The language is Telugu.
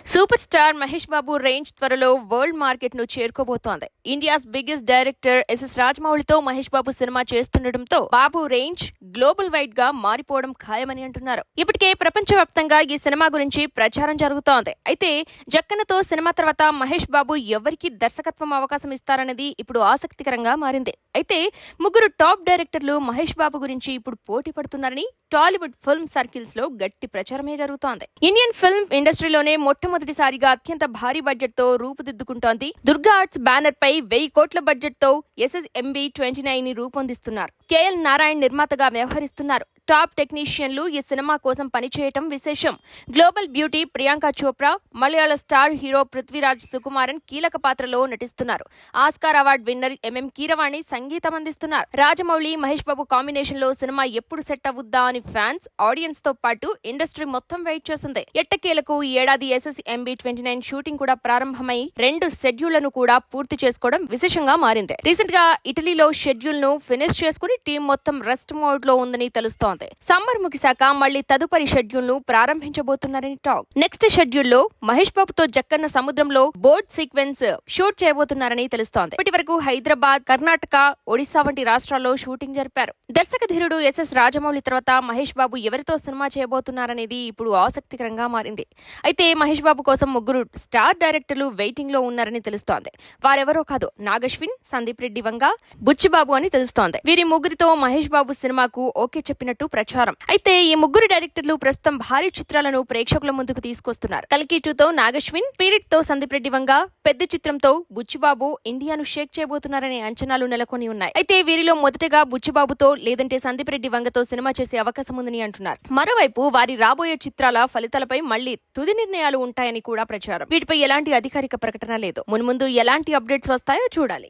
Super star Mahesh Babu range త్వరలో వరల్డ్ మార్కెట్ ను చేరుకోబోతోంది. ఇండియాస్ బిగ్గెస్ట్ డైరెక్టర్ ఎస్ఎస్ రాజమౌళితో మహేష్ బాబు సినిమా చేస్తుండటంతో బాబు రేంజ్ గ్లోబల్ వైడ్ గా మారిపోవడం ఖాయమని అంటున్నారు. ఇప్పటికే ప్రపంచవ్యాప్తంగా ఈ సినిమా గురించి ప్రచారం జరుగుతోంది. అయితే జక్కన్నతో సినిమా తర్వాత మహేష్ బాబు ఎవరికి దర్శకత్వం అవకాశం ఇస్తారన్నది ఇప్పుడు ఆసక్తికరంగా మారింది. అయితే ముగ్గురు టాప్ డైరెక్టర్లు మహేష్ బాబు గురించి ఇప్పుడు పోటీ పడుతున్నారని టాలీవుడ్ ఫిల్మ్ సర్కిల్స్ లో గట్టి ప్రచారమే జరుగుతోంది. ఇండియన్ ఫిల్మ్ ఇండస్ట్రీలోనే మొట్టమొదటిసారిగా అత్యంత భారీ బడ్జెట్ తో రూపుదిద్దుకుంటోంది. దుర్గా ఆర్ట్స్ బ్యానర్ పై 1000 కోట్ల బడ్జెట్ తో SSMB29 ని రూపొందిస్తున్నారు. KL నారాయణ్ నిర్మాతగా వ్యవహరిస్తున్నారు. టాప్ టెక్నీషియన్లు ఈ సినిమా కోసం పనిచేయటం విశేషం. గ్లోబల్ బ్యూటీ ప్రియాంక చోప్రా, మలయాళ స్టార్ హీరో పృథ్వీరాజ్ సుకుమారన్ కీలక పాత్రలో నటిస్తున్నారు. Oscar award winner MM Keeravani సంగీతం అందిస్తున్నారు. రాజమౌళి మహేష్ బాబు కాంబినేషన్ లో సినిమా ఎప్పుడు సెట్ అవుద్దా అని ఫ్యాన్స్, ఆడియన్స్ తో పాటు ఇండస్ట్రీ మొత్తం వెయిట్ చేస్తుంది. ఎట్టకేలకు ఈ ఏడాది SSMB29 షూటింగ్ కూడా ప్రారంభమై 2 షెడ్యూళ్లను కూడా పూర్తి చేసుకోవడం విశేషంగా మారింది. రీసెంట్ గా ఇటలీలో షెడ్యూల్ ను ఫినిష్ చేసుకుని టీం మొత్తం రెస్ట్ మోడ్ లో ఉందని తెలుస్తోంది. సమ్మర్ ముగిశాక మళ్లీ తదుపరి షెడ్యూల్ ను ప్రారంభించబోతున్నారని టాక్. నెక్స్ట్ షెడ్యూల్ లో మహేష్ బాబుతో జక్కన్న సముద్రంలో బోట్ సీక్వెన్స్ షూట్ చేయబోతున్నారని తెలుస్తోంది. ఇప్పటి వరకు హైదరాబాద్, కర్ణాటక, ఒడిశా వంటి రాష్ట్రాల్లో షూటింగ్ జరిపారు. దర్శక ధీరుడు SS రాజమౌళి తర్వాత మహేష్ బాబు ఎవరితో సినిమా చేయబోతున్నారనేది ఇప్పుడు ఆసక్తికరంగా మారింది. అయితే మహేష్ బాబు కోసం ముగ్గురు స్టార్ డైరెక్టర్లు వెయిటింగ్ లో ఉన్నారని తెలుస్తోంది. వారెవరో కాదు, నాగశ్విన్, సందీప్ రెడ్డి వంగ, బుచ్చిబాబు అని తెలుస్తోంది. వీరి ముగ్గురితో మహేష్ బాబు సినిమాకు ఓకే చెప్పినట్టు ప్రచారం. అయితే ఈ ముగ్గురు డైరెక్టర్లు ప్రస్తుతం భారీ చిత్రాలను ప్రేక్షకుల ముందుకు తీసుకొస్తున్నారు. కల్కి 2తో నాగశ్విన్, పీరిట్ తో సందీప్ రెడ్డి వంగ, పెద్ద చిత్రంతో బుచ్చిబాబు ఇండియాను షేక్ చేయబోతున్నారనే అంచనాలు నెలకొని ఉన్నాయి. అయితే వీరిలో మొదటగా బుచ్చిబాబుతో లేదంటే సందీప్ రెడ్డి వంగతో సినిమా చేసే అవకాశం ఉందని అంటున్నారు. మరోవైపు వారి రాబోయే చిత్రాల ఫలితాలపై మళ్లీ తుది నిర్ణయాలు ఉంటాయని కూడా ప్రచారం. వీటిపై ఎలాంటి అధికారిక ప్రకటన లేదు. మున్ముందు ఎలాంటి అప్డేట్స్ వస్తాయో చూడాలి.